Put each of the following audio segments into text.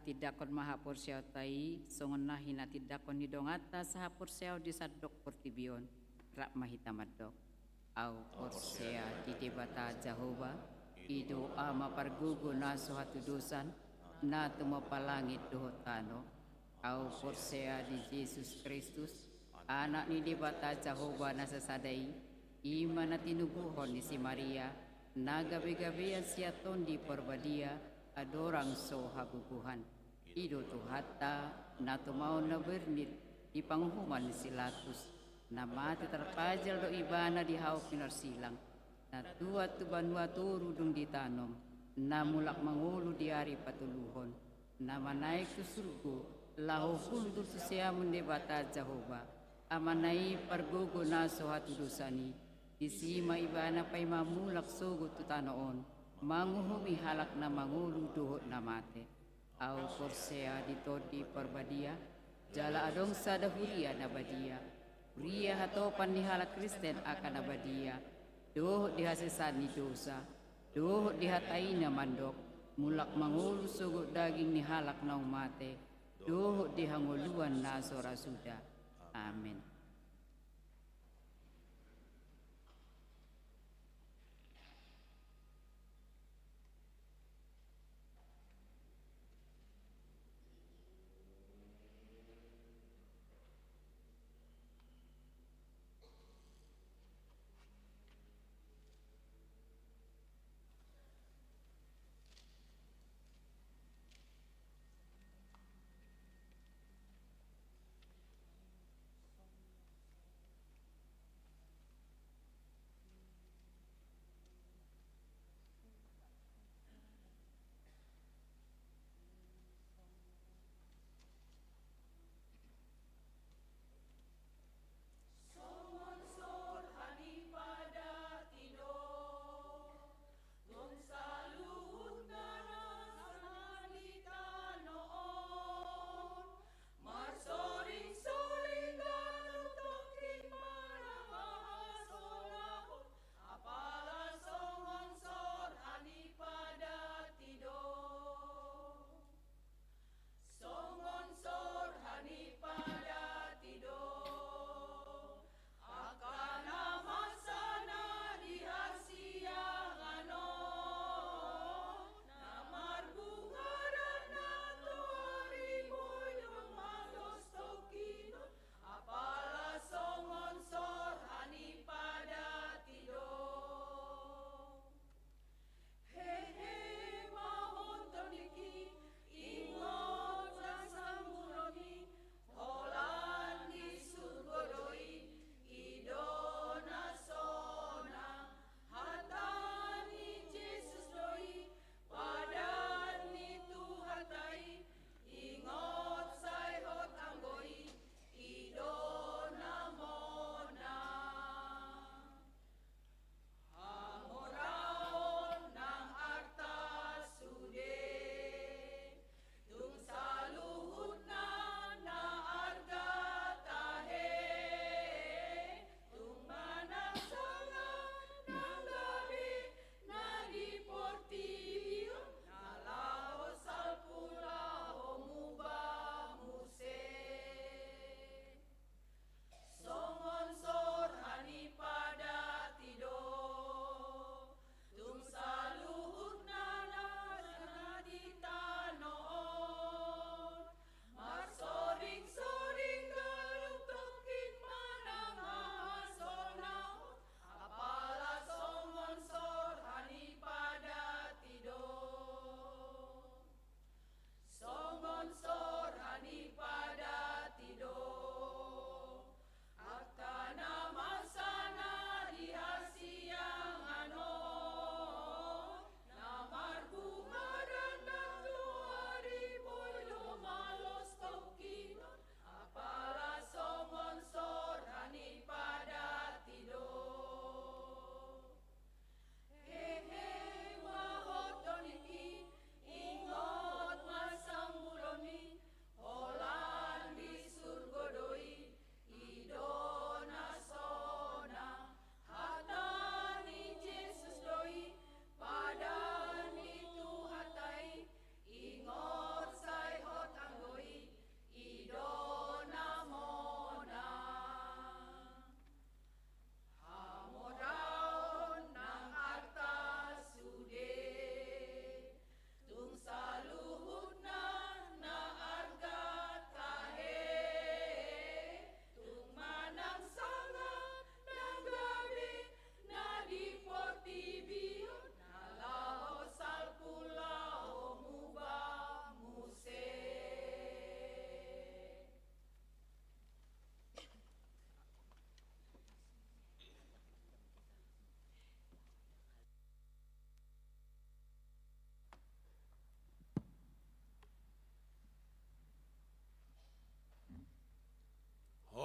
tidakon mahapursiaw tay songon na hinatidakon ni dongata sa hapursiaw di sadok portibion rak mahitamadok. Aw porsea di debata Jehovah ido ama pargugo na suhatudusan na tumapalangit duhotano. Aw porsea di Jesus Kristus anak ni debata Jehovah na sasaday ima na tinubuhon ni si Maria na gabi-gabian siya ton di porbadia adorang so haguguhan. Ido tuhata na tumaw na bernit di panghuman ni Silatus na mati terpajal do ibana di hawak pinarsilang na tuat tubanwa turu dung ditanom na mulak mangulu di hari patuluhon na manaik tu surgo lahu kultur susya mendebata Jehovah amanai pargogo na so hatudusani disima ibana pay mamulak sugot tutanoon manguhumi halak na mangulu duhot na mate. Au porsea dito di perbadia jala adong sada huria na badia huria hatopan ni halak Kristen akan abadia duhot di hasesan ni dosa duhot di hatai na mandok mulak mangulu sugot daging ni halak na umate duhot di hanguluan na sorasuda. Amin.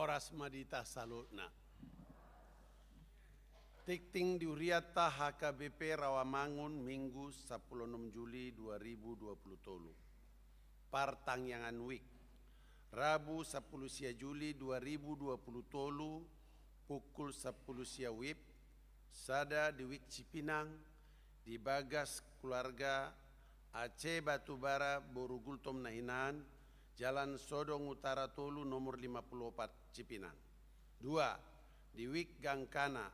oras madita salutna. Tikting diuriata HKBP Rawamangun Minggu 16 Juli 2020. Partangyangan Wik. Rabu 10 Juli 2020 pukul 10 WIB. Sada di Wik Cipinang di Bagas keluarga Aceh Batubara Borugultom Nahinan Jalan Sodong Utara Tolu nomor 54 Cipinang. 2. Di Wik Gangkana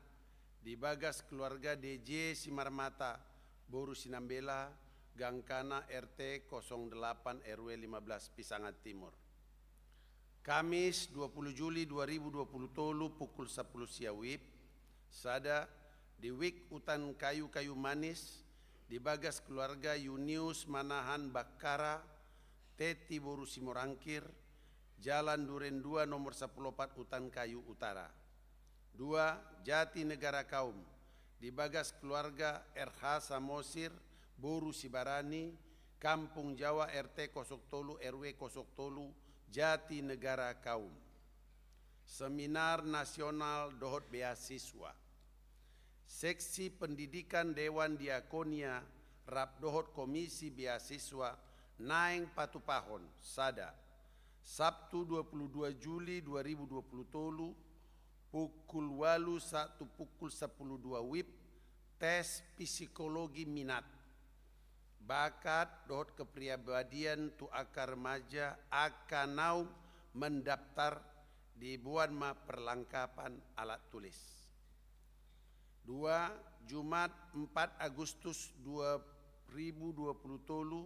di Bagas keluarga DJ Simarmata Boru Sinambela Gangkana RT 08 RW 15 Pisangat Timur. Kamis 20 Juli 2020 tolu pukul 10 WIB. Sada di Wik Utan Kayu-Kayu Manis di Bagas keluarga Yunius Manahan Bakara Teti Boru Simorangkir Jalan Duren 2 nomor 14 Utan Kayu Utara. 2. Jati Negara Kaum di Bagas keluarga RH Samosir Boru Sibarani Kampung Jawa RT 03 RW 03 Jati Negara Kaum. Seminar Nasional Dohot Beasiswa. Seksi Pendidikan Dewan Diakonia Rap Dohot Komisi Beasiswa Naeng Patupahon Sada Sabtu 22 Juli 2020 tolu pukul 1 pukul 12 WIB. Tes psikologi minat bakat dohot kepribadian tu akar remaja akan naum mendaftar di buan ma perlengkapan alat tulis. 2. Jumat 4 Agustus 2020 tolu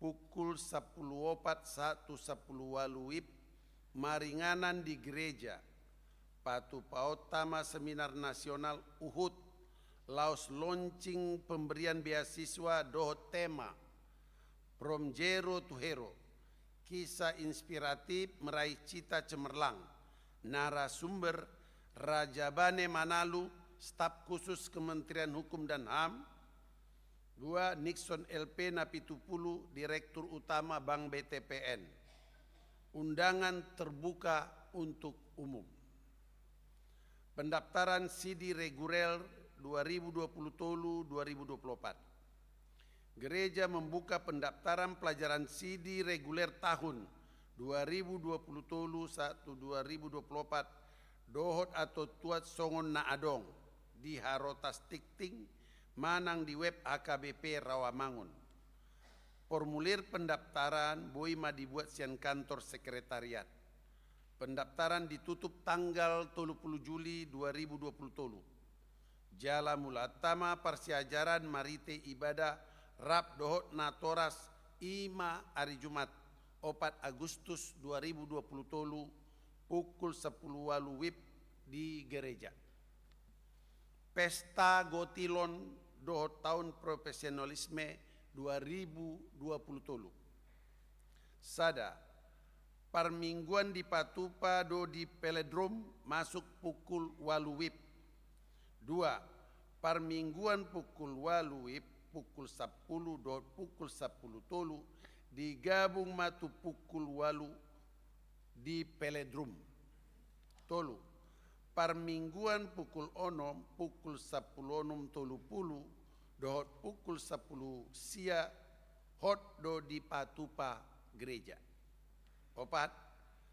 pukul 10.4 1.10 WIB maringanan di gereja Patu Paotama Seminar Nasional Uhud Laos launching pemberian beasiswa dohot tema From Zero to Hero kisah inspiratif meraih cita cemerlang. Narasumber Rajabane Manalu staf khusus Kementerian Hukum dan HAM. 2. Nixon LP Napitupulu Direktur Utama Bank BTPN. Undangan terbuka untuk umum. Pendaftaran CD reguler 2020 tolu 2024. Gereja membuka pendaftaran pelajaran CD reguler tahun 2020 tolu 2024 dohot atau tuat songon na adong di Harotas Tikting manang di web HKBP Rawamangun. Formulir pendaftaran boima dibuat sian kantor sekretariat. Pendaftaran ditutup tanggal 30 Juli 2020 tolu. Jala mulatama persiajaran marite ibadah Rap Dohot Natoras Ima hari Jumat 4 Agustus 2020 tolu pukul 10 WIB di gereja. Pesta Gotilon Dohot Tahun Profesionalisme 2020 tolu. Sada parmingguan di Patupa do di Peledrom masuk pukul 8 WIB. 2. Parmingguan pukul 8 WIB pukul 10 do pukul 10 tolu digabung matu pukul 8 di Peledrom. Tolu. Parmingguan pukul 6 pukul 10 tolu pulu dohot pukul 10 sia hot do di Patupa gereja. 4.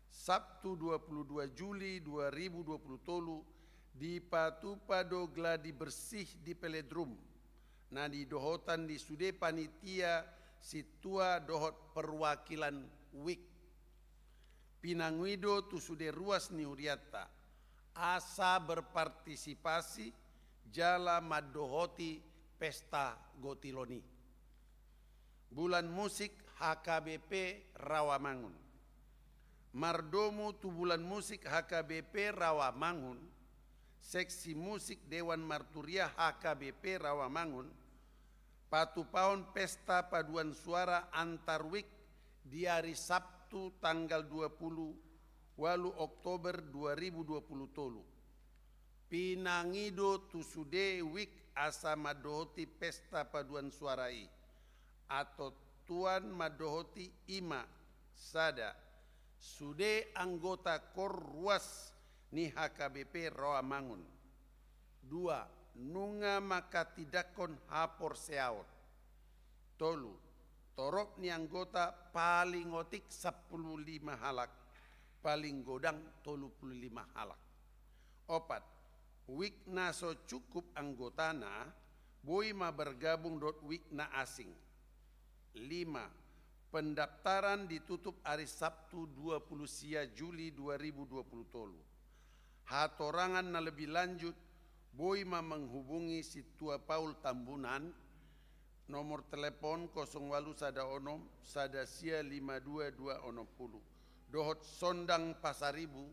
Sabtu 22 Juli 2020 tolu di Patupa do gladi bersih di Peledrom. Nah di dohotan di sude panitia situa dohot perwakilan WIK. Pinangwido tu sude ruas niuriata. Asa berpartisipasi jala madohoti pesta Gotiloni. Bulan musik HKBP Rawamangun. Mardomu tu bulan musik HKBP Rawamangun. Seksi musik Dewan Marturia HKBP Rawamangun. Patupaon pesta paduan suara antar WIK di hari Sabtu tanggal 20 Oktober 2020 tolu. Pinangido tusude WIK asa madohoti pesta paduan suarai atau Tuan Madohoti Ima Sada Sude anggota kor ruas ni HKBP Rawamangun. 2. Nunga maka tidakon hapor seaot. 3. Torok ni anggota paling otik 15 halak, paling godang 35 halak. 4. Wikna so cukup anggotana, boi ma bergabung dot wikna asing. 5. Pendaftaran ditutup hari Sabtu 20 sia Juli 2020 tolu. Hatorangan na lebih lanjut, boi ma menghubungi si Tua Paul Tambunan, nomor telepon 08 sada onom sada sia 522 onom 10. Dohot Sondang Pasaribu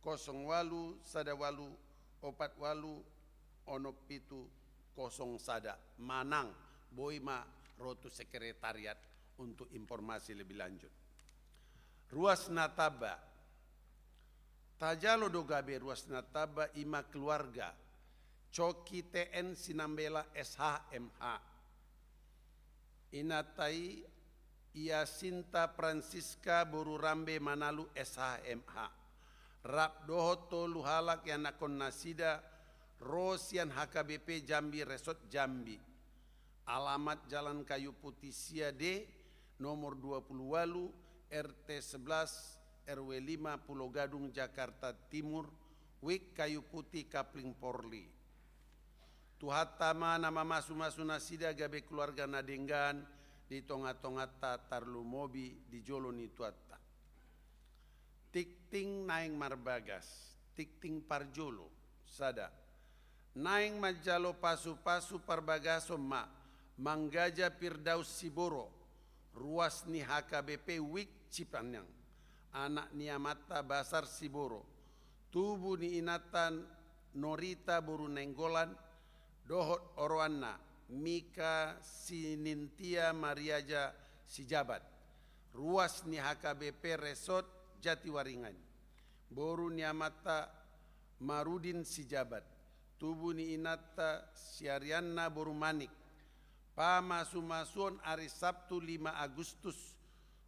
08 sada walu 48 onop pitu 0 sada. Manang boi ma rotu sekretariat untuk informasi lebih lanjut. Ruas Nataba. Tajalo dogabe ruas Nataba ima keluarga. Coki TN Sinambela SHMH. Inatai Iasinta Francisca Borurambe Manalu SHMH. Rap doho tolu halak yang nakon nasida Rosian HKBP Jambi Resort Jambi. Alamat Jalan Kayu Putih Sia D nomor 20 Walu, RT 11, RW 5, Pulau Gadung, Jakarta Timur, Wik Kayu Putih, Kapling Porli. Tuhatama nama masu-masu nasida gabe keluarga nadenggan di tonga-tongata tarlu mobi di Joloni Tuata. Tikting naing marbagas, tikting parjolo, sada. Naing majalo pasu-pasu parbagaso ma, manggaja Firdaus Siboro, ruas ni HKBP Wik Cipanyang, anak ni Amata Basar Siboro, tubuh ni Inatan Norita Boru Nenggolan, dohot Orwana, Mika Sinintia Mariaja Sijabat, ruas ni HKBP Resort Jatiwaringan, Boru ni Amata Marudin Sijabat, tubuh ni Inata Syariana Boru Manik, Pamasumasun hari Sabtu 5 Agustus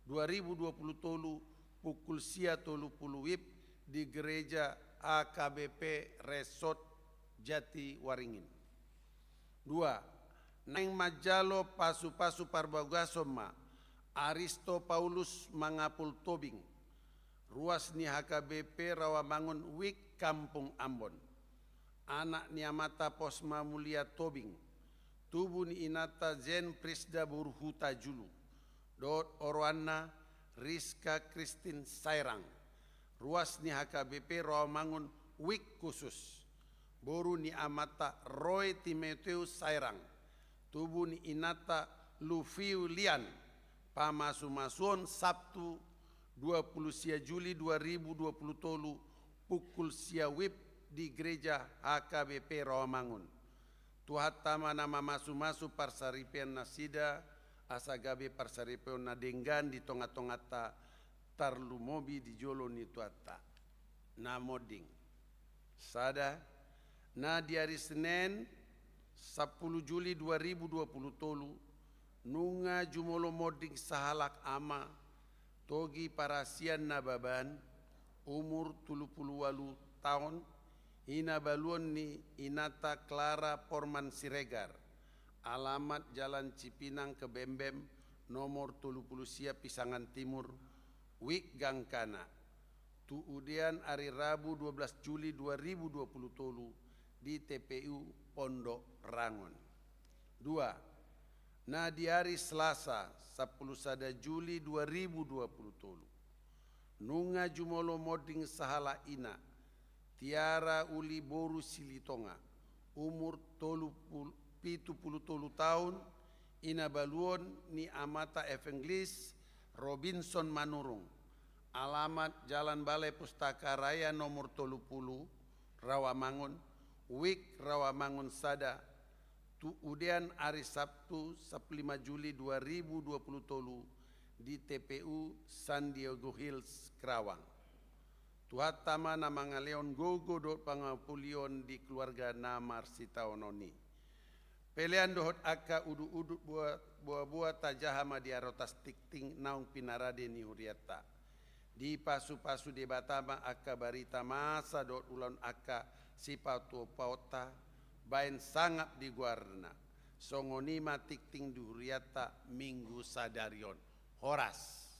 2020 tolu pukul sia tolu puluh wib di gereja AKBP Resort Jati Waringin. 2. Neng Majalo pasu-pasu parbagasoma Aristo Paulus Mangapul Tobing, ruas ni HKBP Rawamangun Wik Kampung Ambon, anak ni Amata Posma Mulia Tobing, tubuh ni Inata Zen Prisda Burhuta Julu, dot Orwana Rizka Kristin Sairang, ruas ni HKBP Rawamangun Wik khusus, boru ni Amata Roy Timoteus Sairang, tubuh ni Inata Lufiu Lian, pamasumasuon Sabtu 20 sia Juli 2020 tolu pukul sia wib di gereja HKBP Rawamangun. Tuhatama nama masu-masu parsaripian nasida asagabe parsaripian nadenggan di tonga-tongata tarlu mobi di Joloni Tuata. Namoding. Sada na di hari Senin 10 Juli 2020 tolu nunga jumolo moding sahalak ama togi parasian nababan umur 38 tahun. Ina baluon ni Inata Clara Porman Siregar, alamat Jalan Cipinang ke Bembem, nomor 30 sia Pisangan Timur, Wik Gangkana. Tuudian hari Rabu 12 Juli 2020 tolu di TPU Pondok Rangon. 2. Nah di hari Selasa 10 sada Juli 2020 tolu nunga jumolo moding sahala ina Tiara Uli Boru Silitonga, umur 70 tahun, ina baluon ni Amata Evanglis Robinson Manurung, alamat Jalan Balai Pustaka Raya nomor 30, Rawamangun, Wik Rawamangun Sada, Udian hari Sabtu 15 Juli 2020 tolu di TPU San Diego Hills, Kerawang. Tuhatama nama ngaleon gogo dot pangapulion di keluarga Namar Sitaononi. Pelean dohot aka udu-udu buah tajahama di arotas tikting naung pinarade ni huriata. di pasu-pasu di batama aka barita masa dot ulan aka sipatu pauta bain sangap di guarna songonima tikting duriata minggu sadarion horas.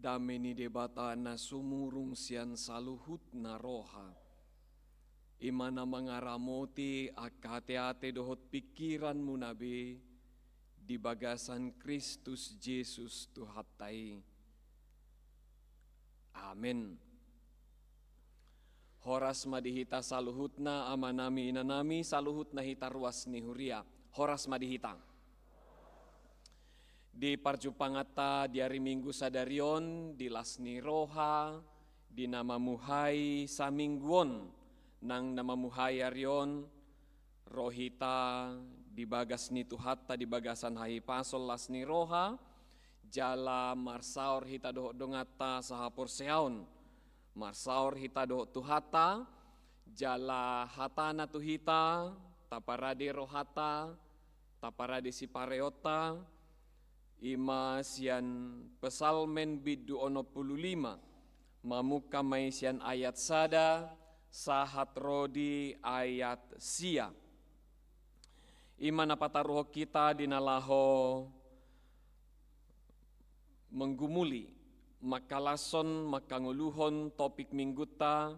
dameni debata na sumurung sian saluhut na roha. Imana mangaramoti akate-ate dohot pikiran munabe di bagasan Kristus Yesus Tuhatai. Amin. Horas madihita saluhutna amanami inanami saluhutna hita ruas ni huria. Horas madihita. Di parjupangata di hari Minggu sadarion di lasni roha di nama muhai samingguon nang nama muhai arion rohita di bagas ni tuhatta di bagasan hai pasol lasni roha jala marsaor hita doh dongata sahapor seaun marsaor hita doh tuhata jala hatana tuhita taparade rohata taparade sipareota ima sian pesalmen bidu ono 55 mamuka mai sian ayat sada sahat rodi ayat sia. Ima napataruh kita dinalaho menggumuli makalason makanguluhon topik mingguta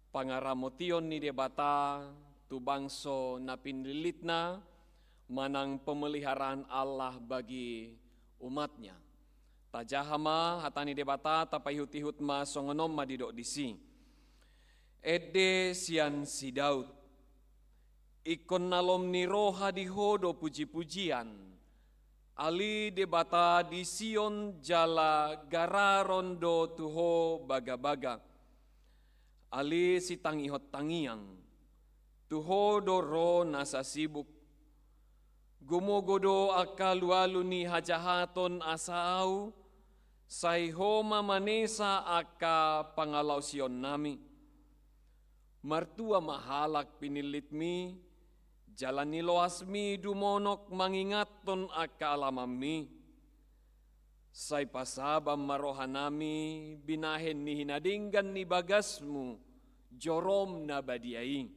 pangaramotion ni debata tu bangso napinlilitna manang pemeliharaan Allah bagi umatnya. Tajahama hatani debata tapayhut-ihut ma songonom madidok disi. Ede sian si Daud, ikon nalom ni roha di hodo puji-pujian, ali debata di Sion jala gararon do tuho baga-baga, ali si tangihot tangiang, tuho do ro nasa sibuk, gumogodo akalu-alu ni hajahaton asau, saihoma manesa aka pangalau Sion nami. Martua mahalak pinilitmi, jalani loasmi dumonok mangingaton aka alamami. Say pasabam marohanami, binahen ni hinadinggan ni bagasmu, jorom na badiai.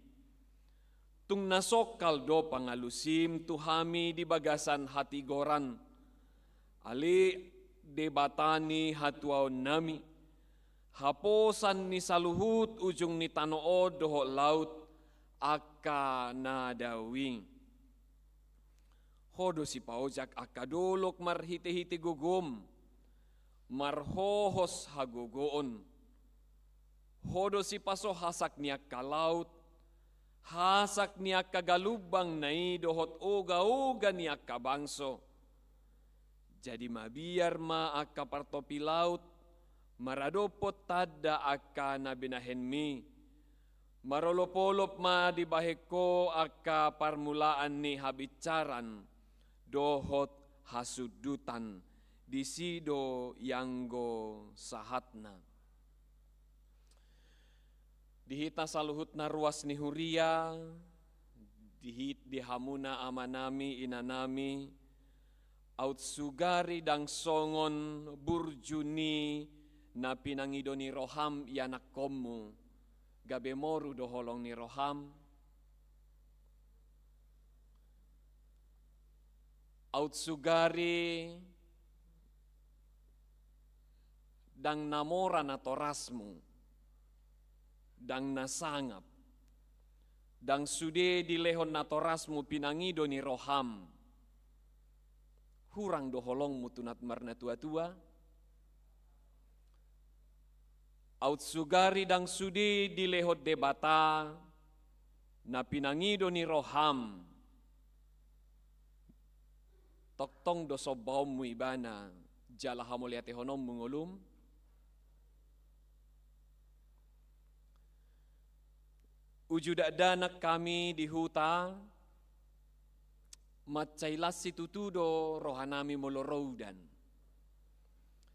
Tung nasokal do pangalusim tuhami di bagasan hati goran. Ali debatani hatuaon nami. Haposan ni saluhut ujung ni tanoo doho laut aka nadawing. Hodo si paojak aka dolok marhite-hite gugum, marhohos hagogoon. Hodo si paso hasak niya ka laut, hasak niya kagalubang nai dohot uga-uga niya ka bangso. Jadi mabiar ma aka partopi laut, maradopot tada aka nabinahenmi, marolopolop ma dibaheko aka parmulaan ni habicaran, dohot hasudutan, disido yanggo sahatna. Dihita saluhut na ruas ni huria, dihit dihamuna amanami inanami, aut sugari dang songon burjuni na pinangido ni roham yanak komu, gabe moru doholong ni roham. Aut sugari dang namora na torasmu, dang nasangap, dang sude dilehon na torasmu pinangido ni roham. Hurang doholong mutunat marna tua-tua, aut sugari dang sudi dilehot debata na pinangido ni roham. Toktong do sobaw mu ibana jala hamuliate honom mengulum. Ujudak danak kami di huta macailas situtudo rohanami moloroudan.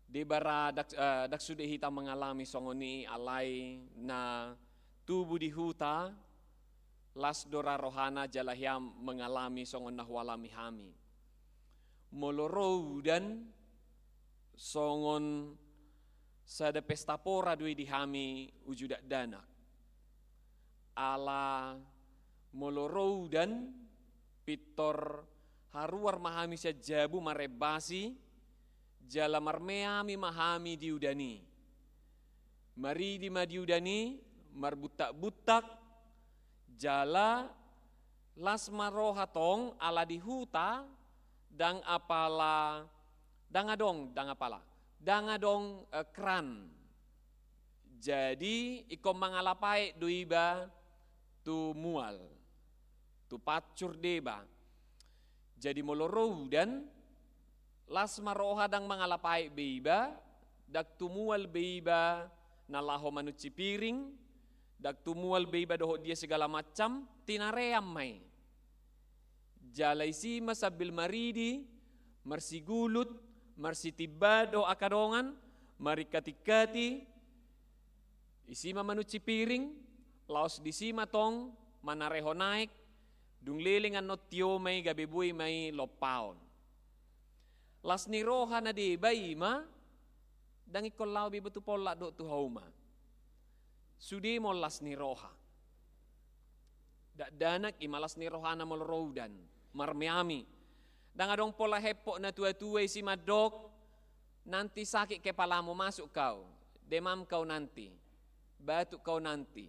Di bara dak sudah hita mengalami songoni alai na tubuh di huta las dora rohana jalahiam mengalami songon nahwalami hami. Molorou dan songon sada pesta pora dui di hami ujudak danak. Ala molorou dan pitor haruar mahami sajabu marebasi jala marmeami mahami diudani. Mari di madiudani, marbutak-butak, jala las maroha tong ala di huta, dang apala, dang adong kran. Jadi ikom mangalapai duiba tu mual, tu pacur deba. Jadi moloro dan las maroha dang mangalapai beiba, dak tu mual beiba nalaho manuci piring, dak tu mual beiba doho dia segala macam, tinaream mai. Jalai si masabil maridi, marsigulut, marsitiba do akadongan, marikati-kati, isima manuci piring, laos disima tong manareho naik, dung lilingan no tio may gabibui may lopaon. Las ni roha na di baima, dang ikollaw bibutu pola do tu hauma. Sudi mo las ni roha. Danak imalas ni roha na molorodan, marmiami. Dang adong pola hepo na tua-tua isi madok, nanti sakit kepalamu masuk kau, demam kau nanti. Batuk kau nanti.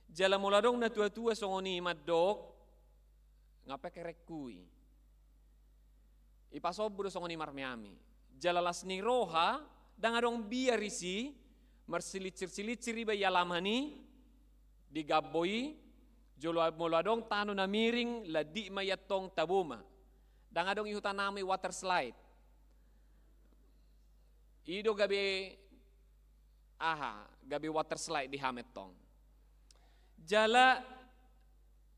Jala muladong na tua-tua songoni madok, ngapa kerekui. Ipasobro songoni marmiami. Jala las ni roha, dang adong biarisi, marsilicir-silicir iba yalamani, digaboi, jolo muladong tano na miring, ladi mayatong tabuma. Dang adong ihutanami water slide. Ido gabi water slide di hametong. Jala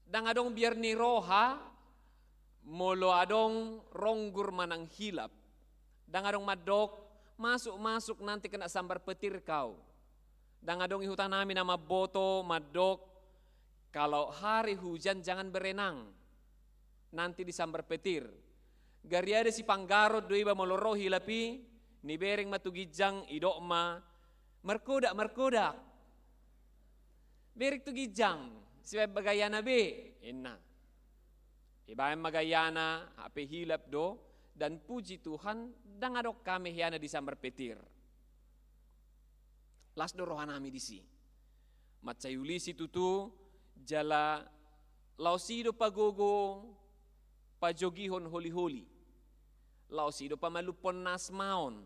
dang adong biar ni roha molo adong ronggur manang hilap. Dang adong madok masuk nanti kena sambar petir kau. Dang adong ihutanami nama boto madok, kalau hari hujan jangan berenang. Nanti disambar petir. Gari ada si panggarot doiba moloro hilapi ni bereng matugijang idokma merkodak. Berik tu gijang, sebab bagayana be, inna. Ibayan magayana, ape hilap do, dan puji Tuhan, dang adok kami hiana disambar petir. Las do rohanami disi. Matsayulisi tutu, jala lausido pagogo, pajogihon holi-holi. Lausido pamalupon nasmaon.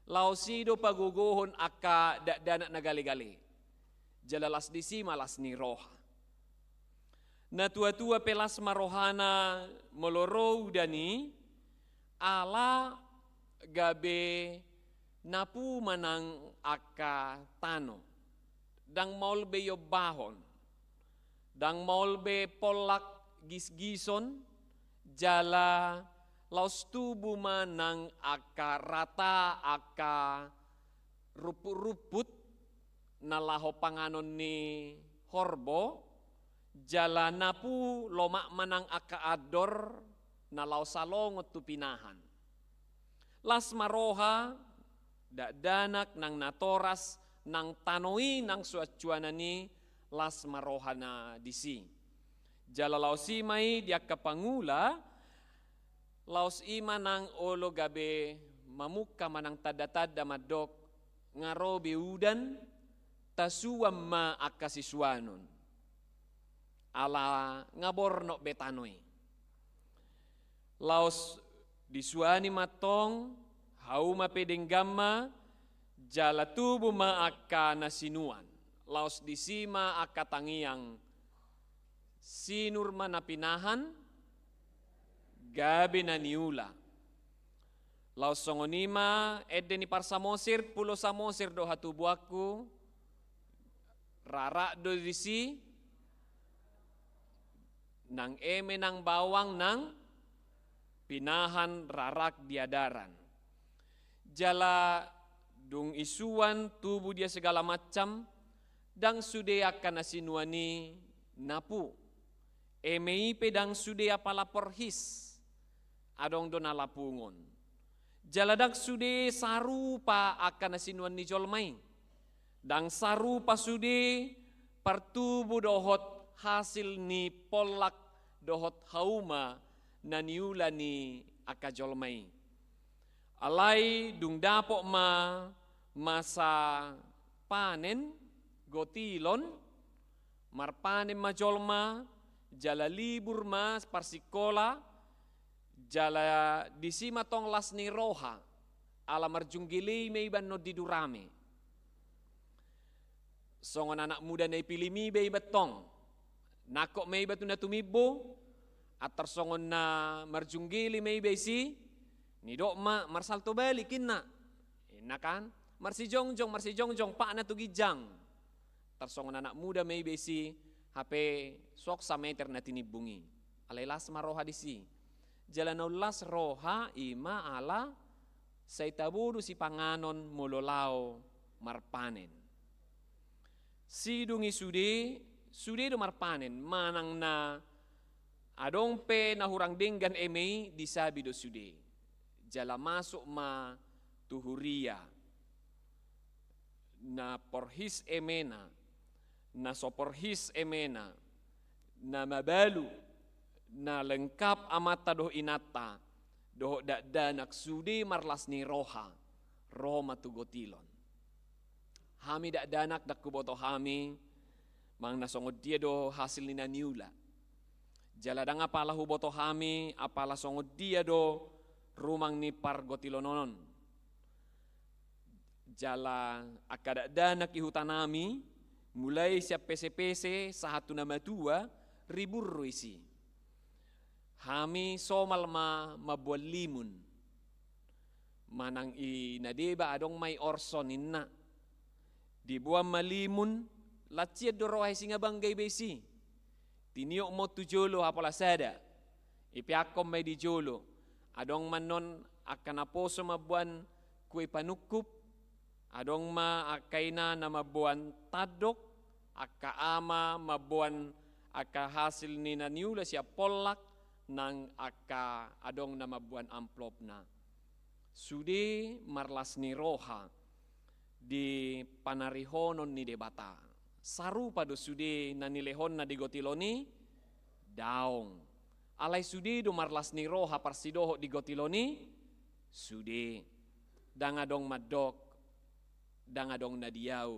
Lausido paguguhon aka danak nagali-gali. Jalalas disi malas ni roha. Na tua-tua pelas marohana moloro dani ala gabe napu manang aka tano. Dang maulbe yobahon. Dang maulbe polak gis-gison jala laos tubuh manang aka rata aka ruput-ruput nalaho panganon ni horbo jala napu lomak manang aka ador nalaw salongot tu pinahan. Las maroha danak nang natoras nang tanoi nang suacuana ni las maroha na disi. Jala law simay dia kapangula laos ima nang olo gabe mamuka manang tada-tada madok ngarobe udan tasuam ma akasiswanon ala ngaborno betanoi. Laos disuani matong hauma pedenggamma jala tubuh ma akka nasinuan. Laos disima akka tangiang sinur manapinahan gabi na niula. Laos songonima edde ni parsamosir pulo samosir do hatubuaku rara do disi nang eme nang bawang nang pinahan rarak diadaran. Jala dung isuan tubuh dia segala macam dang sude akan asinuani napu. Emei pedang sude apalapor his. Adong dona lapungon. Jaladak sude sarupa akan asinuan ni jolmai. Dang sarupa sude partubu dohot hasil ni polak dohot hauma naniula ni aka jolmai. Alai dung dapok masa panen gotilon marpanen majolma jala libur mas parsikola jala disima tong lasni roha ala marjunggili meiban no didurame songon anak muda na ipilimi bei betong nakok mei batu na tumibo atar songon na marjunggili mei bei si ni dokma marsalto balikin na kan marsi jongjong pak na tugijang tar songon anak muda mei bei si HP sok sa meter na tinibungi alailas maroha disi jalanaulas roha ima ala saitabudu si panganon mololao marpanen sidungi sude do marpanen manang na adong pe na hurang denggan emei disabi do sude jala masuk ma tuhuria na porhis emena na soporhis emena na mabalu na lengkap amata doh inata doh danak sude marlas ni roha roma tugotilon hami danak dak kuboto hami mang nasongod dia do hasil ni naniula jaladang apala huboto hami apala songod dia do rumang ni pargotilononon jala akada danak ihutanami mulai siap pese-pese sahatu nama tua ribur isi hami somal mabual limun manang i nadeba adong may orson inna dibuang malimun latsiad dorohay singa banggay besi tiniyok mo tujolo hapala sada ipiakom may di jolo adong manon akanaposo mabuan kue panukup adong ma akaina na mabuan tadok akaama mabuan aka hasil ni naniula siya polak nang aka adong na mabuan amplop na sude marlas ni roha di panarihonon ni debata saru pado sude na nilehon na digotiloni daong alai sude do marlas ni roha parsidoho digotiloni sude dangadong madok dangadong na diyaw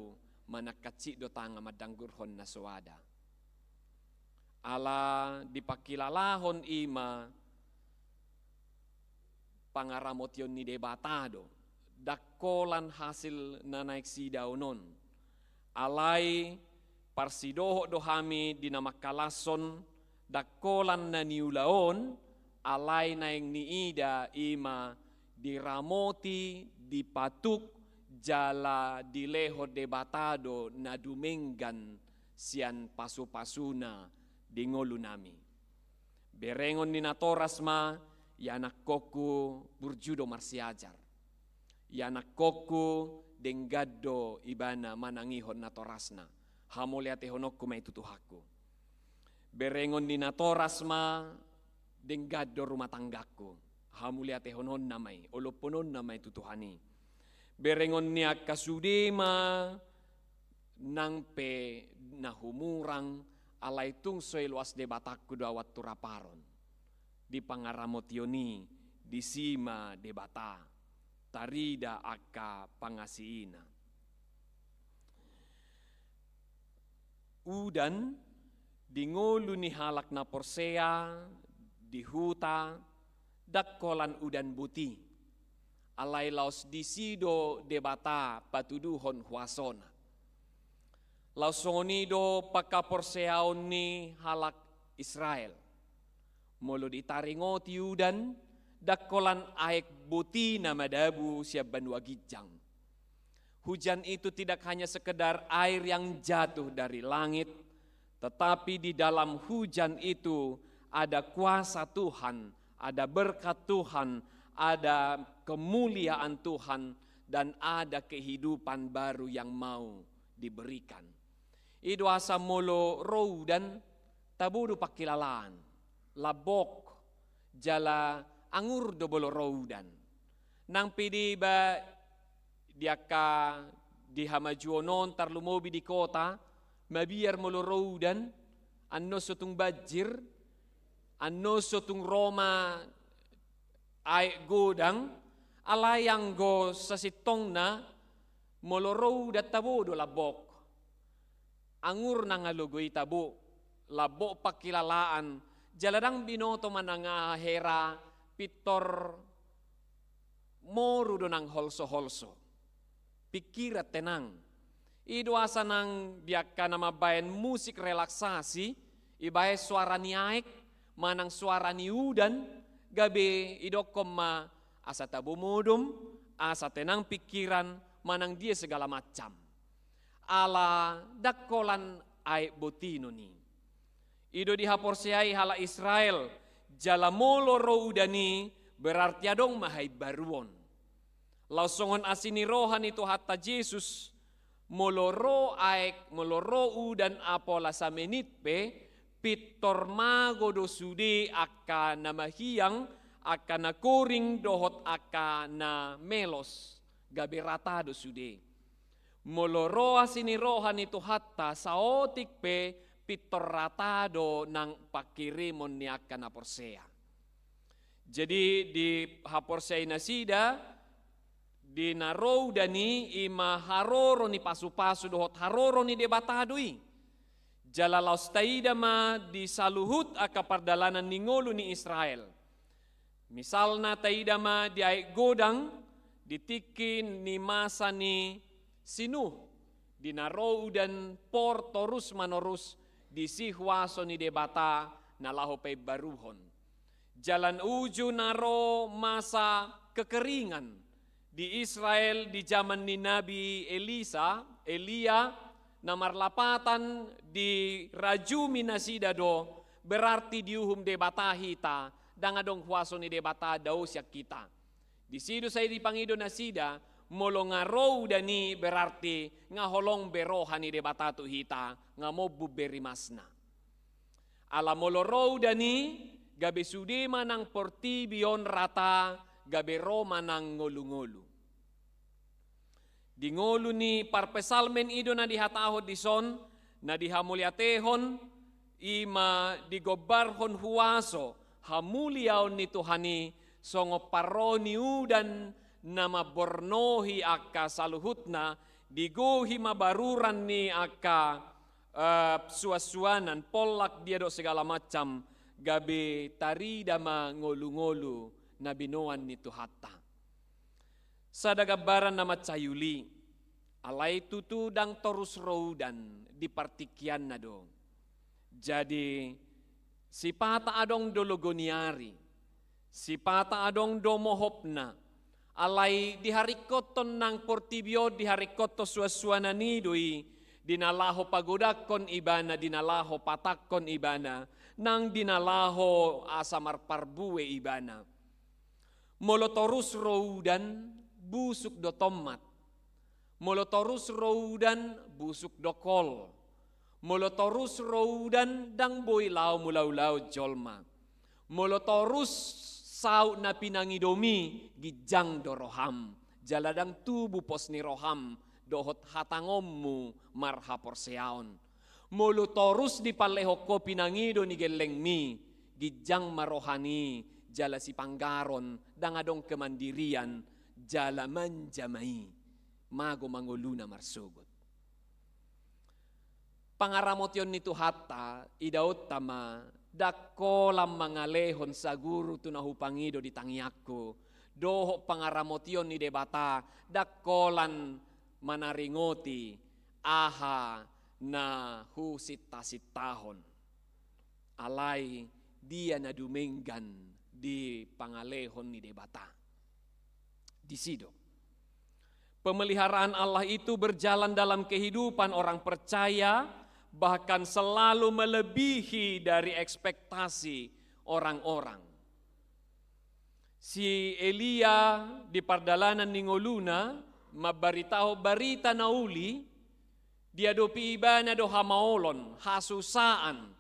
manakatsi do tanga madanggurhon na suada ala dipakilalahon ima pangaramot yon ni debatado dakolan hasil na naik sidaw non alai parsidoho do hami dinamakalason dakolan na niulaon alai naing niida ima diramoti dipatuk jala dileho debatado na dumenggan sian pasu-pasuna dingolu nami berengon ni natoras ma yanak koku burjudo marsiajar yanak koku denggaddo ibana manangihon natorasna hamuliate honokku may tutuhaku berengon ni natoras ma denggaddo rumah tanggaku hamuliate honon namay oloponon namay tutuhani berengon ni akasudema nangpe nahumurang alay tungsoy luas debatakku dawat turaparon di pangaramot yoni di sima debata tarida akka pangasiina udan dingolu ni halak na porsea di huta dakkolan udan buti alay laos disido debata patuduhon huasona laos songonido pakaporseaon ni halak Israel molo ditaringoti udan dakkolan aek buti na madabu siap banwagijang hujan itu tidak hanya sekedar air yang jatuh dari langit tetapi di dalam hujan itu ada kuasa Tuhan ada berkat Tuhan ada kemuliaan Tuhan dan ada kehidupan baru yang mau diberikan. Ido asa molo row dan tabudu pakilalaan, labok, jala angur do bolo row dan. Nang pidi ba diaka di hamajuonon tarlumobi di kota, mabiar molo row dan, anno sotung bajir, anno sotung Roma ay godang alayang go sa sitong na moloro dat tabo do labok. Angur na nga lugoy tabo, labo pakilalaan, jaladang binoto man nga hera, pitor moro do ng holso-holso. Pikirat tenang. Idwasa ng biyak ka na mabayan musik relaksasi, ibahe suara ni aik, manang suara ni udan, gabi idokom ma asa tabo modum, asa tenang pikiran, manang dia segala macam. Ala dakolan ay botino ni. Ido dihaporsiay hala Israel, jalamolo ro udani, berarti adong mahay baruon. Lausongon asini rohan itu hatta Jesus, moloro aek, moloro udan apola sa menit pe, pitor mago do sude aka na mahiyang, aka na kuring dohot aka na melos, gabi rata do sude. Moloro asini rohan itu hatta sa otik pe, pitor ratado ng pakirimon ni aka na porsea. Jadi di haporsea nasida, di naro dani ima haroro ni pasu-pasu dohot haroro ni debatadui. Jalalaus taida ma di saluhut aka pardalanan ningolu ni Israel. Misalna taida ma di aik godang, ditikin ni masa ni sinuh. Di naro dan por torus manorus di sihwaso ni debata na lahopay baruhon. Jalan uju naro masa kekeringan. Di Israel di zaman ni Nabi Elia na marlapatan di rajumi nasidado berarti diuhum debata hita dangadong huaso ni debata daw siya kita. Di sido say di pangido nasida molongaro dani berarti nga holong beroha ni debata tu hita nga mo buberimasna. Ala moloro dani gabe sudema nang portibion rata gabe Roma nang ngolu-ngolu. Di ngolu ni parpesalmen ido na dihatahod di son, na dihamuliatehon, ima digobarhon huwaso, hamuliaw ni Tuhani, songo paroni udan na mabornohi aka saluhut na, diguhi mabaruran ni aka suasuanan, polak dia do segala macam, gabi tarida ma ngolu-ngolu na binuan ni Tuhata. Sa dagabaran na matsayuli, alay tutudang torus roudan di partikyan na do. Jadi, si pata adong dologoniari, si pata adong domohop na, alay diharikoton ng portibyo, diharikoto suaswana nidoi, dinalaho pagodakon ibana, dinalaho patakon ibana, nang dinalaho asamar parbuwe ibana. Molotorus roudan, busuk do tomat, molotorus roudan busuk do kol, molotorus roudan dang boy lau mulaw-law jolma, molotorus sau na pinangidomi gijang do roham, jaladang tubu pos ni roham dohot hatangommu marha porseaon, molotorus di paleho ko pinangido ni gelengmi gijang marohani jala si panggaron dangadong kemandirian jalaman jamai mago manguluna marsugot. Pangaramotyon ni Tuhata idaot tama dako lam mangalehon sa guru tunahupangido di tangyakko doho pangaramotyon ni debata dakolan manaringoti aha na husita-sitahon alay dia na dumenggan di pangalehon ni debata. Disido. Pemeliharaan Allah itu berjalan dalam kehidupan orang percaya, bahkan selalu melebihi dari ekspektasi orang-orang. Si Elia di pardalanan ningoluna, mabaritaho barita nauli, dia dopi ibana do hamaolon, hasusaan,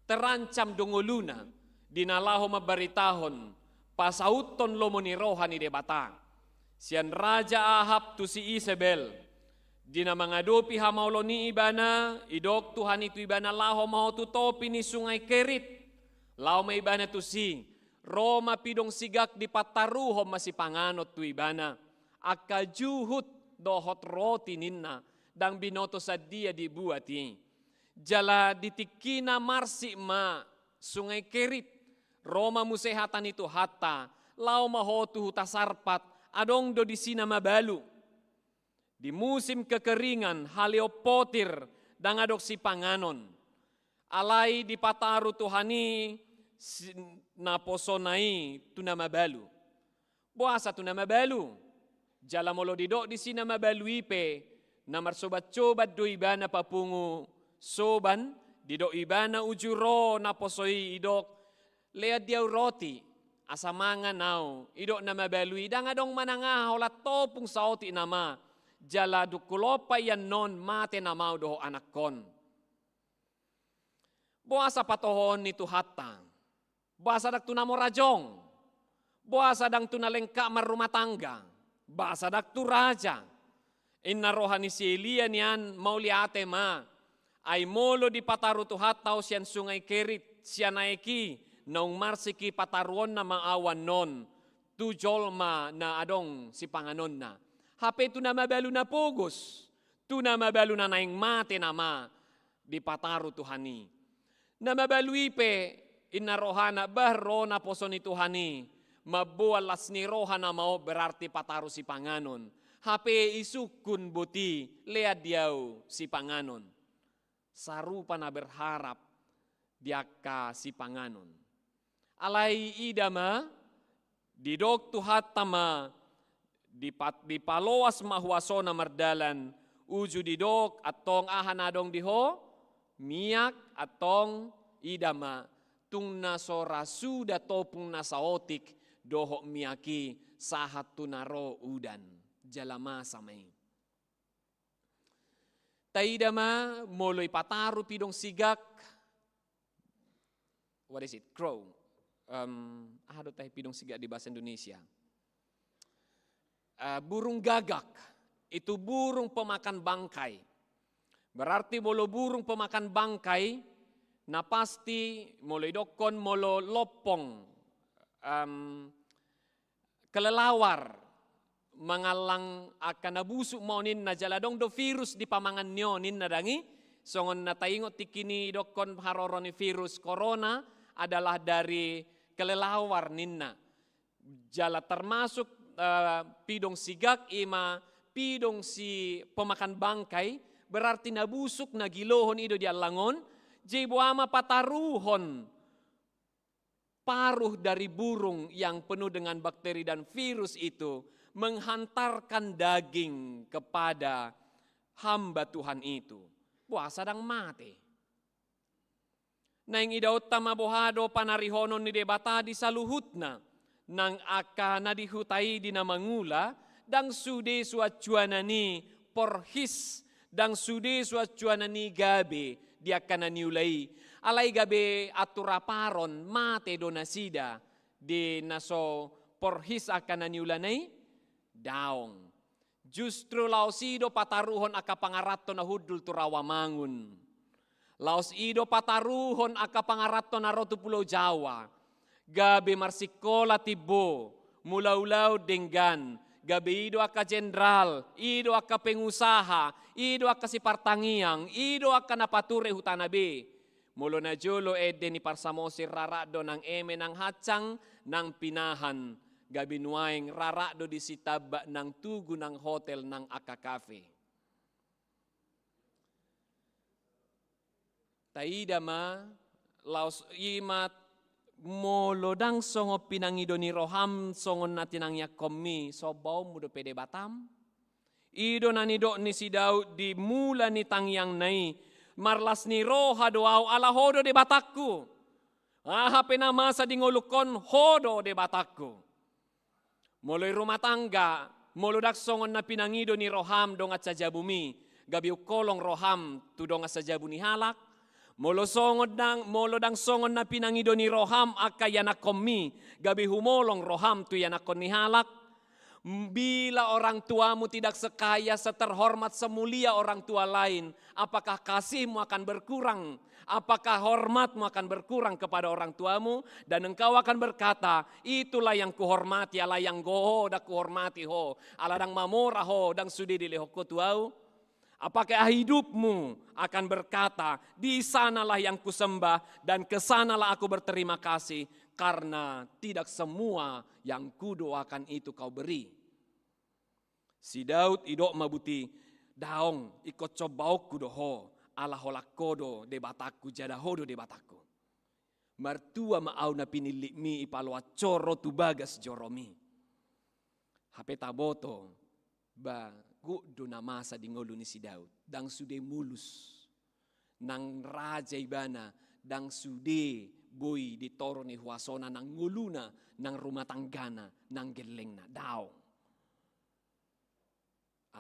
terancam dongoluna, dinalaho mabaritahon, pasauton lomonirohan ni debata. Sian Raja Ahab tu si Isabel, dina mangadopi hamaulo ni ibana, idok Tuhan itu ibana laho mau tu topi ni sungai Kerit, lao may ibana tu si, Roma pidong sigak di pataruhom masi panganot tu ibana. Aka juhut dohot roti ninna dang binoto sa dia dibuati. Jala ditikina marsi ma sungai Kerit. Roma musehatan itu hatta. Lau mahotu hutasarpat adong do di sina mabalu. Di musim kekeringan Haleopotir dang adok si panganon. Alai di pataru Tuhani naposonai tunamabalu. Buasa tunamabalu. Jala molo didok di sina mabalu ipe namar sobat-sobat do ibana papungu soban didok ibana ujuro naposoi idok lead diaw roti asamanga nau idok na mabalui dang adong mananga holat topung saoti nama jala dukulopa yan non mate na mau doho anak kon. Buasa patohon itu hatang. Buasa dak tunamo rajong. Buasa dang tunalengka marumah tangga. Buasa dak tu raja. Inna rohani si Elia nian mau liate ma. Ay molo di pataru tu hatau sian sungai Kerit sian naiki naung marsiki pataruon na maawan non. Tu jolma na adong si panganon na. Hape tu na mabalu na pugos. Tu na mabalu na naing mate nama di pataru Tuhani. Na mabalui pe inna rohana bahro na poson ni Tuhani. Mabualas ni rohana mau berarti pataru si panganon. Hape isukun buti lihat diau si panganon. Sarupa na berharap diaka si panganon. Alai idama didok tuhat tama di paloas mahuasona mardalan uju didok atong ahanadong diho miak atong idama tung naso rasuda topung nasaotik doho miaki sahat tunaro udan jalama samay. Taidama moloy pataru pidong sigak. What is it? Crow. Ahado tayo pidong sigak di bahasa Indonesia. Burung gagak. Itu burung pemakan bangkai. Berarti molo burung pemakan bangkai na pasti molo idokon molo lopong kelelawar mangalang akan nabusuk mo nin na jaladong do virus di pamangan nyo nin na dangi songon na taingot tikini dokon haroron ni virus corona adalah dari kelelawar ninna jala termasuk pidong sigak ima pidong si pemakan bangkai berarti nabusuk na gilohon ido di alangon jibuama pataruhon paruh dari burung yang penuh dengan bakteri dan virus itu menghantarkan daging kepada hamba Tuhan itu. Wah sadang mati. Nang idaot tamabohado panarihonon ni debata di saluhutna. Nang aka nadihutai di namangula. Dang sude suacuanani porhis. Dang sude suacuanani gabe. Dia kana niulai. Alay gabe aturaparon mate donasida. Di naso porhis akan niulanay. Daong. Justru laos ido pataruhon aka pangarato na hudul turawamangun. Laos ido pataruhon aka pangarato na roto Pulau Jawa. Gabi marsikola tibo, mulaulaw denggan. Gabi ido aka jenderal, ido aka pengusaha, ido aka si partangiang, ido aka napature hutanabe. Mulo na jolo ede ni parsamosi rarado ng eme ng hatsang ng pinahan. Gabi nuaing rarado di sitaba ng tugu ng hotel ng Aka Cafe. Taidama laos imat molodang songo pinangido ni roham songon natin ang yakomi sobaw mudo pede batam. Ido nanido ni sidaw di mula ni tangyang nai marlas ni roha doaw ala hodo de batakku. Aha penamasa di ngolukon hodo de batakku. Moloy rumah tangga, molodak songon na pinangido ni roham dong at saja bumi. Gabi ukolong roham tu dong at saja buni halak. Molo dang songon na pinangido ni roham aka yanak komi. Gabi humolong roham tu yanak kon ni halak. Bila orang tuamu tidak sekaya, seterhormat, semulia orang tua lain, apakah kasihmu akan berkurang? Apakah hormatmu akan berkurang kepada orang tuamu? Dan engkau akan berkata, itulah yang kuhormati, ala yang goho da kuhormati ho, ala dang mamora ho, dang sudi dileho ko tuau. Apakah hidupmu akan berkata, di sanalah yang kusembah dan kesanalah aku berterima kasih, karena tidak semua yang kudoakan itu kau beri. Si Daud idok mabuti, daong ikut cobaok kudoho, ala holak kodo de bataku jadahodo de bataku. Mertua maau na pinilik mi ipalwa coro tu bagas joromi. Hape taboto ba gudo na masa di ngolu ni si Daud. Dang sude mulus. Nang raja ibana dang sude boy ditoro ni huasona nang nguluna nang rumah tanggana nang gelengna daw.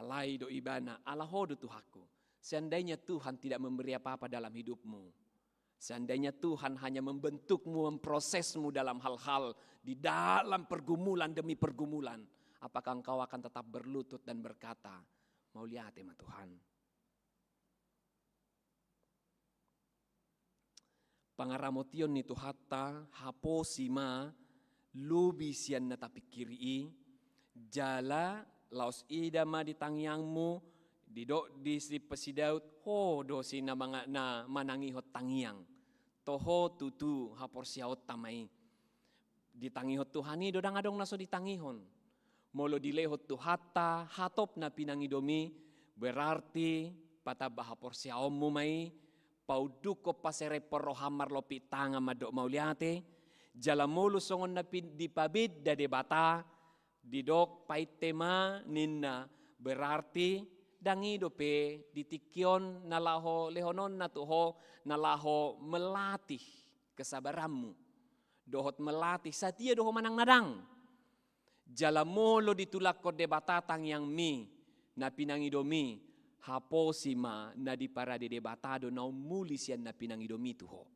Alai do ibana alahodo Tuhaku. Seandainya Tuhan tidak memberi apa-apa dalam hidupmu, seandainya Tuhan hanya membentukmu, memprosesmu dalam hal-hal di dalam pergumulan demi pergumulan, apakah engkau akan tetap berlutut dan berkata, mau lihat ya Tuhan. Pangaramotion ni Tuhata, hapo sima, lubi siyan na tapikiri, jala, laos idama di tangyangmu, di si Pesidaud, ho do si na mga na manangihot tangyang, toho tutu hapor siyaot tamay. Ditangihot Tuhan ni dodang adong naso ditangihon. Molo dilehot Tuhata, hatop na pinangidomi, berarti patabah hapor siyaom mo may, pauduko pasere porohamar lopi tanga madok mauliate, jalamolo songon na dipabid dade bata, didok paitema ninna, berarti dangido pe ditikyon nalaho lehonon na tuho nalaho melatih kesabaranmu. Dohot melatih satia doho manang nadang. Jalamolo ditulak ko debatatang yang mi na pinangidomi hapo sima na di para de debatado na umulis yan na pinangidomi tuho.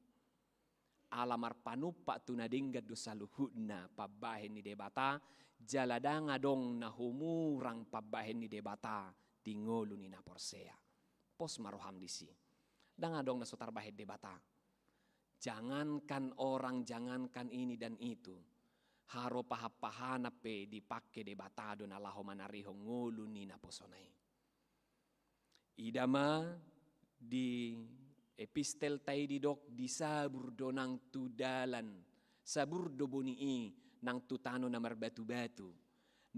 Alamar panupa tunadinggat do saluhudna pabahen ni debata jaladang adong na humurang pabahen ni debata tingolo ni naporsea. Pos maroham disi. Dang adong na sotar bahet debata. Jangankan orang, jangankan ini dan itu. Haro pahapahana pe dipake debatado na laho manariho ngulu ni naposonay. Idama di epistel tay didok di saburdo nang tudalan. Saburdo bonii nang tutano na marbatu-batu.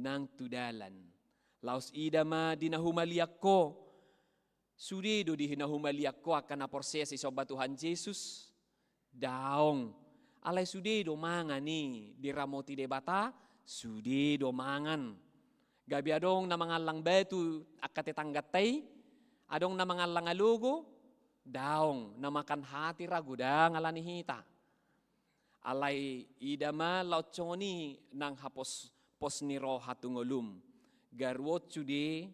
Nang tudalan. Laos idama dinahumaliak ko. Sudido di hinahumaliak ko akan naporsea si sobat Tuhan Yesus. Daong. Alay sudido mangan ni diramoti debata. Sudido mangan. Gabi adong na mga lang batu akate tanggatay. Adong na mga lang alugo. Daong na makan hati raguda ngalanihita. Alay idama lautsoni nang hapos pos niro hatungolum. Garwot sude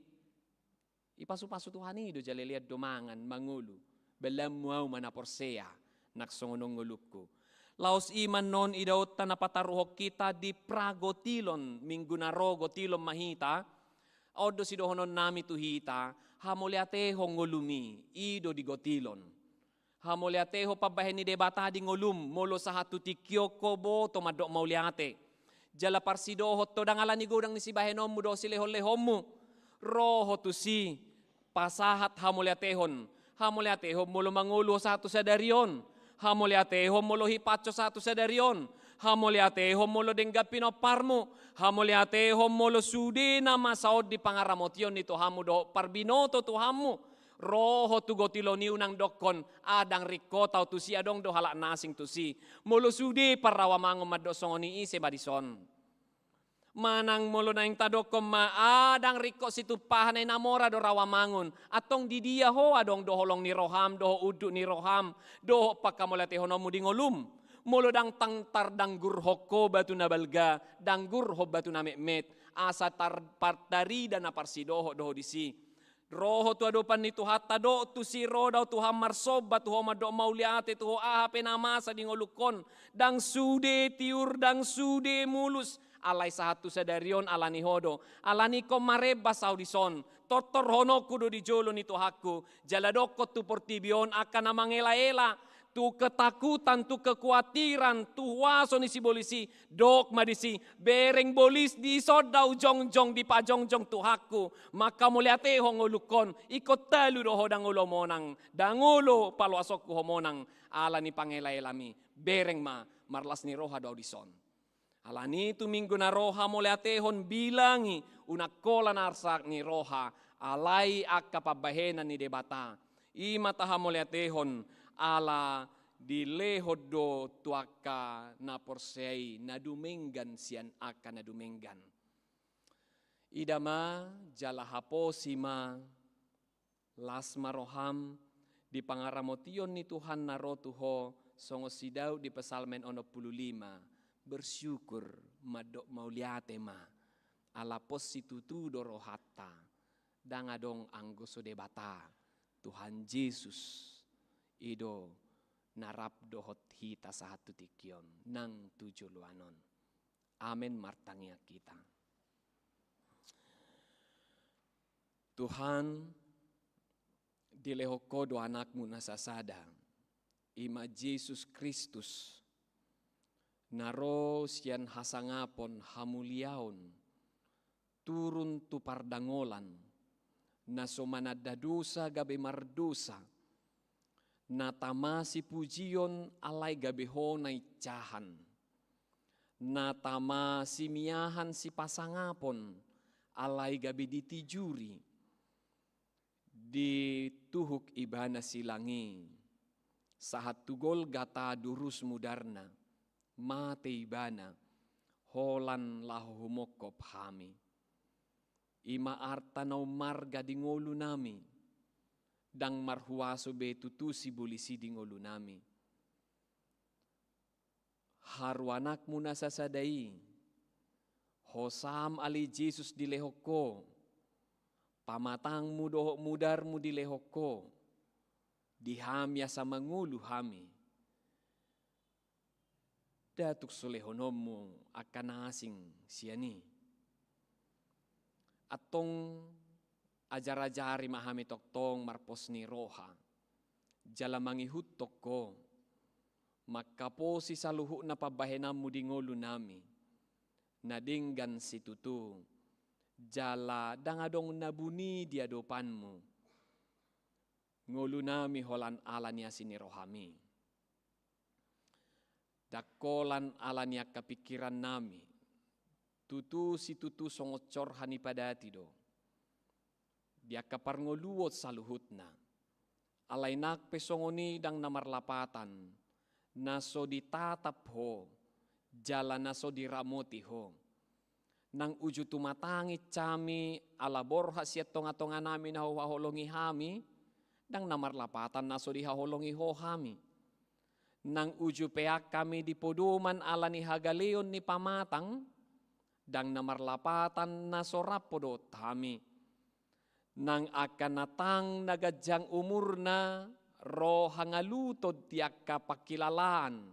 ipasu-pasu Tuhan do jaliliad domangan mangulu belam mau manaporsea naksongonong ngulukko. Laos iman non idaot tanapataruhok kita di pragotilon minggu naro gotilon mahita odo sidohonon nami tuhita hamuliateho ngulumi ido di gotilon. Hamuliateho pabahen ni debata di ngulum molo sa hatutikyo ko bo tomadok mauliate. Jala parsidoho to dangalan ni gudang ni si bahenom mo do si lehon-lehom mo. Roho to si pasahat hamuliatehon. Hamuliatehon mo mangulo sa ato sa daryon. Hamuliatehon mo lo hipatso sa ato sa daryon. Hamuliatehon mo lo denggap pinopar mo. Hamuliatehon mo lo sudi na masaod di pangaramotyon nito hamu do parbinoto to hamu. Roho tu gotiloniu nang dokon adang rikota tu si adong do halak nasing tu si molo sudi parawa mango madosongoni ise badison manang molo na ing tadokom adang riko situ pahanay namora do rawa mangon atong di dia ho adong do holong ni roham do udu ni roham do pakamolate honomu dingolum molo dang tangtar dang gurhoko batu nabalga dang gurho batu na mekmet asa tar partari dan aparsidoho do disi. Roho tu adopan ni Tuhata do tu si roda tu hamar sobat tu homa do mauliate tu aha penamasa di ngolukon dang sude tiur dang sude mulus alay sahatu sadarion alani hodo, alani ko marebas audison, totor hono kudo di jolo nito hakku, jaladoko tu portibion akan namangela-ela, tu ketakutan, tu kekhawatiran, tu waso ni si bolisi, dok madisi, bereng bolis di sodau jong-jong di pajong-jong tu hakku, maka muliate hongolukon, ikot talu do hodang ulo monang, dangulo paluasokku homonang, ala ni pangela-elami, bereng marlas ni roha daudison. Ala ni tu minggu na roha muliate hon bilangi, unakola narsak ni roha, alai akka pabahenan ni debata, imataha muliate hon, ala dilehodo tuaka na porsei na dumenggan sian akan na dumenggan. Idama jalahapo sima lasma roham di pangaramotion ni Tuhan na rotuho songo sidau di pesalmen 65 bersyukur madok mauliate ma ala positutu dorohata dangadong anggoso debata Tuhan Yesus ido narap dohot hita sahatu tikion nang tujuh luanon. Amin martangia kita. Tuhan dilehoko do anakmu nasasada ima Yesus Kristus naro sian hasangapon hamuliaon turun tu pardangolan nasomanada dosa gabe mardosa natama si pujion alai gabeho nai cahan. Natama si miahan si pasangapon alai gabe ditijuri. Di tuhuk ibana silangi. Sahat tugol gata durus mudarna. Mate ibana. Holan lahu humokop hami. Ima arta nau marga di ngolu nami. Dang marhuaso be tutusi bolisi di ngolu nami. Haru anakmu nasasadai. Hosam ali Jesus di lehoko. Pamatangmu dohok mudarmu di lehoko. Dihamya sama ngulu hami. Datuk solehonomu akan asing siani. Atong ajar-ajari mahami toktong marpos ni roha. Jalamangi hutok ko. Makaposi saluhu na pabahenamu di ngolu nami. Nadinggan si tutu. Jala dangadong nabuni di adopanmu. Ngolu nami holan alania sini rohami. Dakolan alania kepikiran nami. Tutu si tutu songocor hani padati do. Dia kaparngoluot saluhutna. Alainak pesongoni dang namarlapatan. Naso ditatap ho. Jala naso diramoti ho. Nang uju tumatangit cami ala borha siat tonga-tonga nami na haholongi hami. Dang namarlapatan naso dihaholongi ho hami. Nang uju peak kami di poduman ala ni hagaleon ni pamatang. Dang namarlapatan naso rapodot hami. Nang akan natang nagajang umurna roh hangalutod tiak kapakilalaan.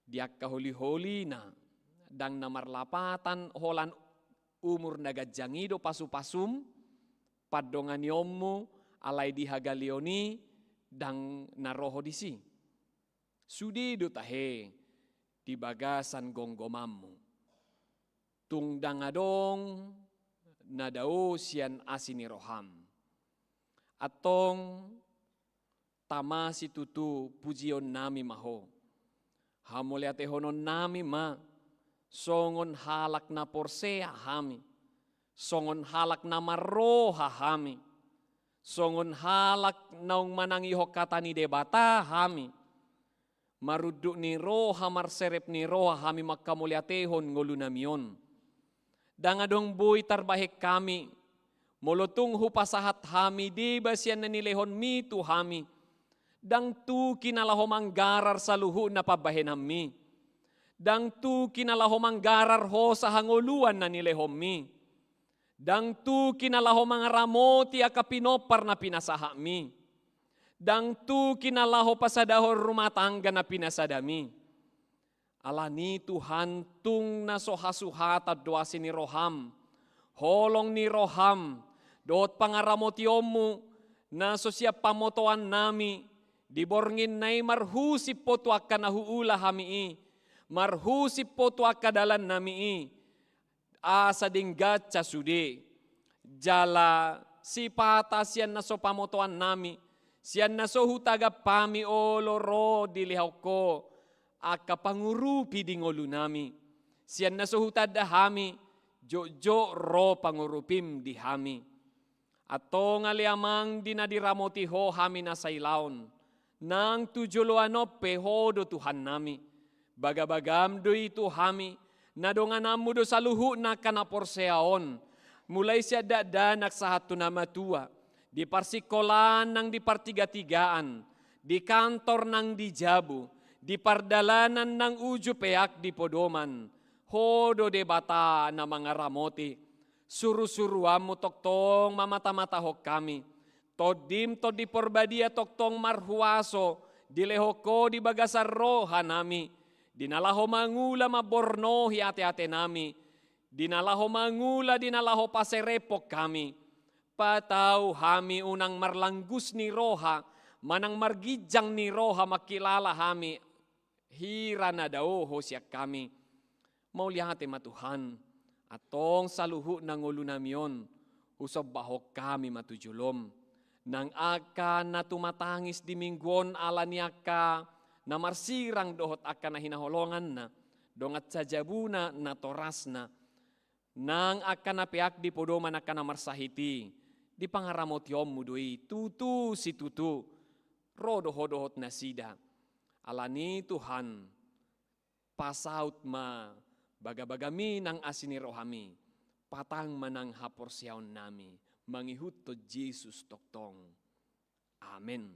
Diak kaholi-holi na. Dang namarlapatan holan umur nagajang ido pasu-pasum. Padongan yommu alay dihagalioni dang naroho disi. Sudi do tahe di bagasan gonggomamu. Tungdang adong nadao sian asini roham. Atong tamasi tutu pujion nami maho. Hamuliate honon nami ma. Songon halak na porsea hami. Songon halak na maroha hami. Songon halak naung manangiho kata ni debata hami. Maruduk ni roha marserep ni roha hami makamuliatehon ngolu namion. Dangadong buhay tarbahik kami. Molotong hupasahat hami di basyan na nilehon mitu hami. Dang tu kinalaho manggarar sa luhu na pabahen hami. Dang tu kinalaho manggarar ho sa hanguluan na nilehon mi. Dang tu kinalaho mangaramoti akapinopar na pinasaha mi. Dang tu kinalaho pasadahor rumah tangga na pinasadami. Alani Tuhan tung na sohasuhat at doasi ni Roham. Holong ni Roham, doot pangaramotiomu na sosiap pamotoan nami, diborngin na'y marhusip po tu akka nahuula hami marhusip po tu akka dalan nami asa dinggat sa sudi. Jala si pata siyan na so pamotoan nami, siyan na so hutaga pami o loro dilihaw ko, akka pangurupi di ngolu nami. Siyan na so hutada hami, jo ro pangurupim di hami. Ato nga liamang dinadiramoti ho hami na sailaon, nang tujuluano peho do Tuhan nami. Bagabagam do itu hami, nadonganamu do saluhu na kanaporseaon, mulai siya danak sa hatu nama tua, di parsikolan ng di partiga-tigaan, di kantor ng di jabu, di pardalanan ng uju peak di podoman, hodo de bata na mga ramoti, suru-suruan mo toktong mamata-mata hok kami, todim to di porbadia toktong marhuaso, di lehoko di bagasar roha nami, dinalaho mangula maborno hiate-ate nami, dinalaho mangula dinalaho paserepok kami, pataw hami unang marlanggus ni roha, manang margijang ni roha makilala hami, hira na daw ho siya kami. Maulihate matuhan, atong saluhu ng ulo namiyon, usab bahok kami matujulom. Nang aka na tumatangis di minggon ala ni aka, na marsirang dohot aka na hinaholongan na, dongat sa jabuna na toras na, nang aka na piak di podoman aka na marsahiti, di pangaramot yom mudui, tutu si tutu, rodohodohot na sida. Alani Tuhan, pasaut ma, bagabagami ng asinirohami, patang manang haporsyaon nami, mangihut to Jesus toktong. Amen.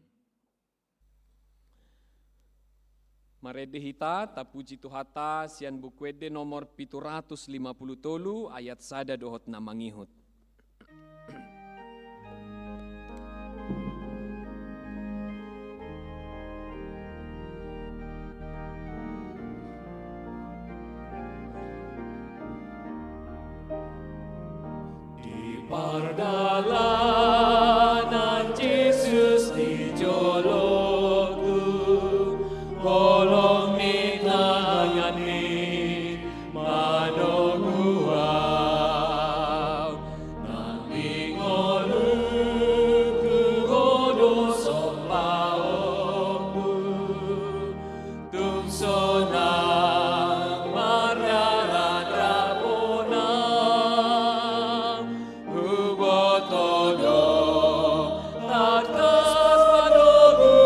Maredehita tapuji tuhata sian bukwede nomor 750 ayat sada dohot na mangihut. Pardalanan Jesus di joloku, holong ni tangan ni manoguaw, nanging oluku hodo sopaoku, tungso nang mardalan raponang, hubo todo, takas panogu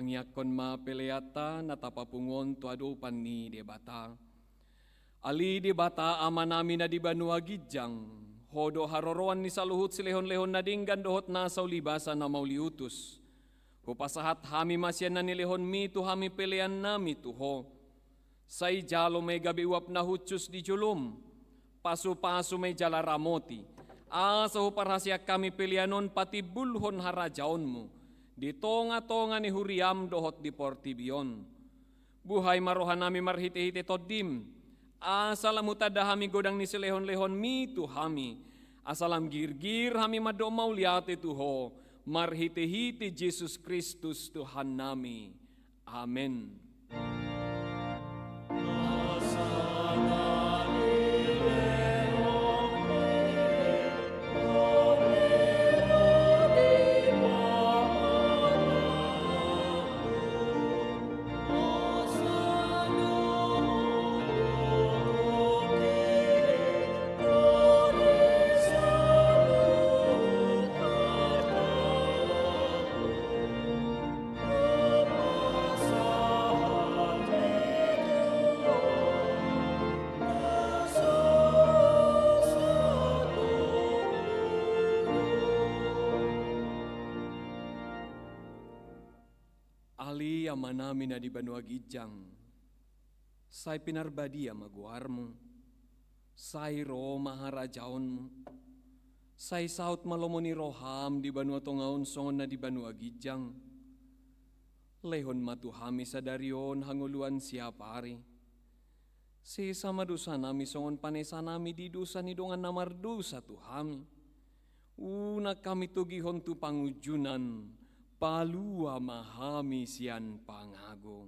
Pangiakon ma peleata natapapungon tu adupan ni debata. Ali debata amanami na di Banua Gijang. Hodo haroroan ni saluhut silehon-lehon na dinggan dohot na sa ulibasan na mauliutus. Hupasahat hami masyan na nilehon mi tu hami pelean nami tuho. Say jalo may gabi uap na hutsus di julum. Pasu-pasu may jala ramoti. Asa huparhasya kami pilianon pati bulhon harajaon mo. Di tonga-tonga ni huriam dohot di Portibion. Buhay marohan nami marhiti-hiti todim. Asalam utada hami godang ni silehon-lehon mi tu hami. Asalam gir-gir hami mado mauliati tuho. Marhiti-hiti Jesus Kristus Tuhan nami. Amen. Ali amanami na di Banua Gijang. Say pinarbadi maguar mo. Say ro maharajaon mo. Say saut malomo ni roham di Banua Tongaon songon na di Banua Gijang. Lehon matuhami sa darion hanguluan siya pari. Si samadusa nami songon panesa nami di dusa ni dongan namardusa tuhami. Una kami tugihon tu pangujunan. Palua mahami sian pangago.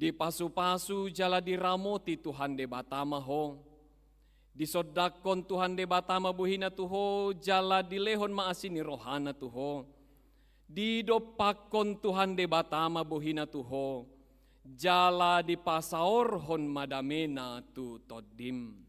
Di pasu-pasu jala diramoti Tuhan de batama ho. Di sodakon Tuhan de batama buhina tuho jala dilehon maasini rohana tuho. Di dopakon Tuhan de batama buhina tuho jala di pasaorhon madamena tu todim.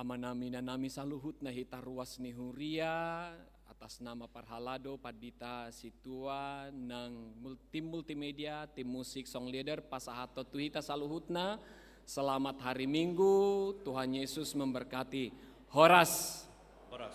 Amanami na nami saluhut na hitaruas ni Huria atas nama Parhalado Padita Situa ng tim multimedia, tim musik, song leader, pasahato tuhita saluhut na. Selamat hari Minggu, Tuhan Yesus memberkati. Horas. Horas.